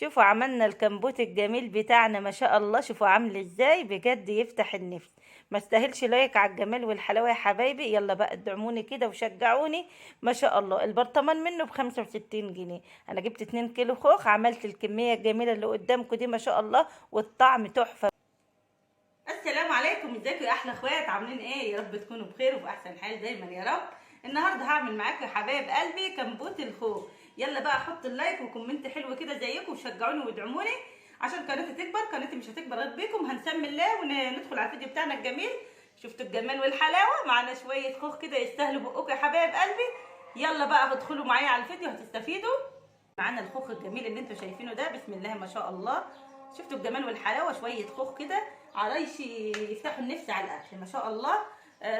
شوفوا عملنا الكمبوت الجميل بتاعنا ما شاء الله. شوفوا عامل ازاي، بجد يفتح النفس. ما استاهلش لايك على الجمال والحلاوه يا حبايبي. يلا بقى ادعموني كده وشجعوني. ما شاء الله البرطمان منه ب65 جنيه. انا جبت 2 كيلو خوخ، عملت الكميه الجميله اللي قدامكم دي ما شاء الله، والطعم تحفه. السلام عليكم، ازيكم يا احلى اخوات؟ عاملين ايه؟ يا رب تكونوا بخير وفي احسن حال دايما يا رب. النهارده هعمل معاكم يا حبايب قلبي كمبوت الخوخ. يلا بقى حط اللايك وكومنت حلو كده زيكم وشجعوني وادعموني عشان قناتي تكبر. قناتي مش هتكبر غير بيكم. هنسمي الله وندخل على الفيديو بتاعنا الجميل. شفتوا الجمال والحلاوه؟ معانا شويه خوخ كده يستاهلوا بقكم يا حبايب قلبي. يلا بقى ادخلوا معايا على الفيديو هتستفيدوا. معانا الخوخ الجميل اللي انتوا شايفينه ده، بسم الله ما شاء الله. شفتوا الجمال والحلاوه؟ شويه خوخ كده عرايش يفتحوا النفس على الاكل ما شاء الله.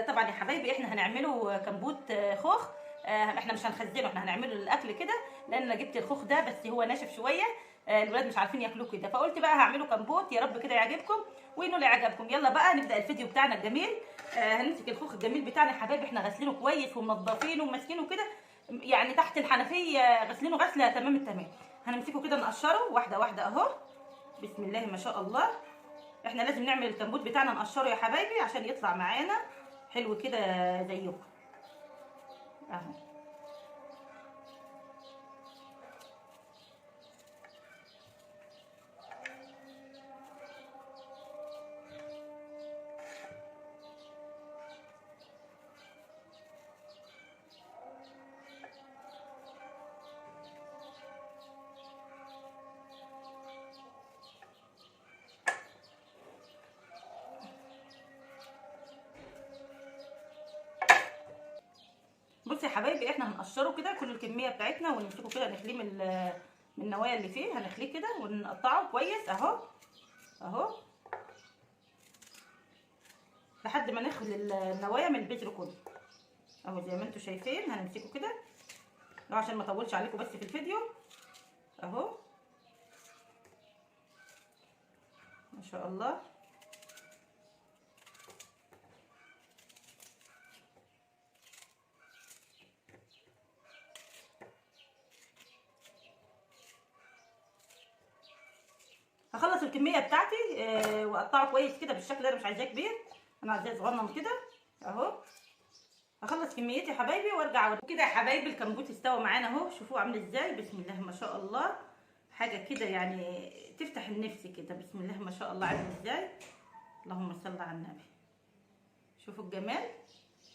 طبعا يا حبايبي احنا هنعمله كمبوت خوخ. احنا مش هنخزنه، احنا هنعمله للاكل كده، لان انا جبت الخوخ ده بس هو ناشف شويه. الولاد مش عارفين ياكلوه كده، فقلت بقى هعمله كمبوت. يا رب كده يعجبكم وينول اعجابكم. يلا بقى نبدا الفيديو بتاعنا الجميل. هنمسك الخوخ الجميل بتاعنا يا حبايبي. احنا غاسلينه كويس ومنضفينه وماسكينه كده، يعني تحت الحنفيه غاسلينه غسله تمام التمام. هنمسكه كده نقشره واحده واحده اهو. بسم الله ما شاء الله. احنا لازم نعمل الكمبوت بتاعنا نقشره يا حبايبي عشان يطلع معانا حلو كده زيكم اهو. بصوا يا حبايبي احنا هنقشره كده كل الكميه بتاعتنا، ونمسكه كده نخليه من النوايا اللي فيه. هنخليه كده ونقطعه كويس اهو اهو لحد ما نخلي النوايا من البذر كله اهو زي ما انتم شايفين. هنمسكه كده لو عشان ما اطولش عليكم بس في الفيديو اهو ما شاء الله. هخلص الكميه بتاعتي واقطعه كويس كده بالشكل ده. انا مش عايزاه كبير، انا عايزاه صغنن كده اهو. هخلص كميتي يا حبايبي وارجع اوريكم. كده يا حبايبي الكمبوت استوى معانا اهو. شوفوه عامل ازاي، بسم الله ما شاء الله. حاجه كده يعني تفتح النفس كده، بسم الله ما شاء الله. عامل ازاي؟ اللهم صل على النبي. شوفوا الجمال،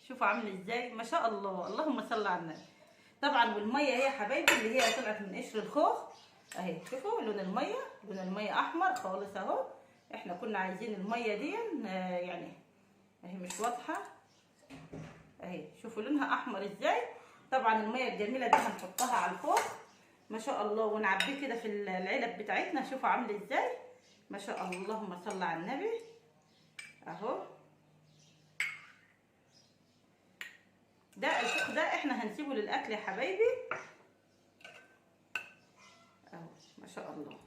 شوفوا عامل ازاي ما شاء الله. اللهم صل على النبي. طبعا والميه اهي يا حبايبي اللي هي طلعت من قشر الخوخ اهي. شوفوا لون الميه، لون الميه احمر خالص اهو. احنا كنا عايزين الميه دي يعني اهي مش واضحه اهي. شوفوا لونها احمر ازاي. طبعا الميه الجميله دي هنحطها على الخوخ ما شاء الله، ونعبيه كده في العلب بتاعتنا. شوفوا عامل ازاي ما شاء الله. اللهم صل على النبي اهو. ده الخوخ ده احنا هنسيبه للاكل يا حبايبي اهو ما شاء الله.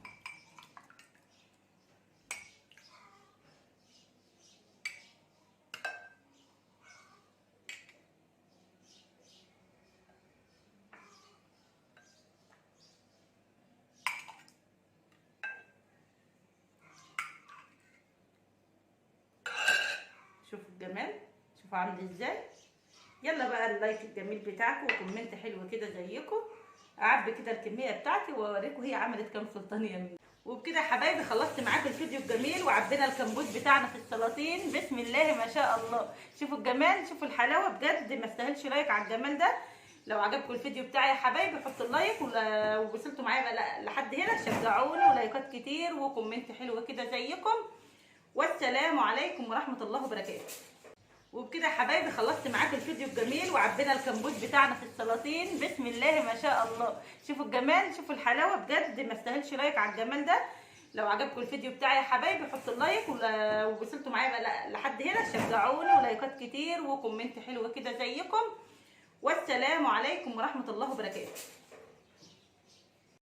شوفوا الجمال، شوفوا عامل ازاي. يلا بقى اللايك الجميل بتاعكم وكومنت حلو كده زيكم. اعبي كده الكميه بتاعتي واوريكم هي عملت كام سلطانيه مني. وبكده يا حبايبي خلصت معاكم الفيديو الجميل، وعبينا الكمبوت بتاعنا في السلاطين. بسم الله ما شاء الله. شوفوا الجمال، شوفوا الحلاوه، بجد ما استاهلش لايك على الجمال ده. لو عجبكم الفيديو بتاعي يا حبايبي حطوا اللايك، ووصلتوا معايا بقى لحد هنا شجعوني، ولايكات كتير وكومنت حلو كده زيكم. والسلام عليكم ورحمه الله وبركاته. وبكده يا حبايبي خلصت معاكم الفيديو الجميل، وعبينا الكمبوت بتاعنا في السلاطين. بسم الله ما شاء الله. شوفوا الجمال، شوفوا الحلاوه، بجد ما استاهلش لايك على الجمال ده. لو عجبكم الفيديو بتاعي يا حبايبي حطوا اللايك، ووصلتوا معايا بقى لحد هنا شجعوني، ولايكات كتير وكومنت حلو كده زيكم. والسلام عليكم ورحمه الله وبركاته.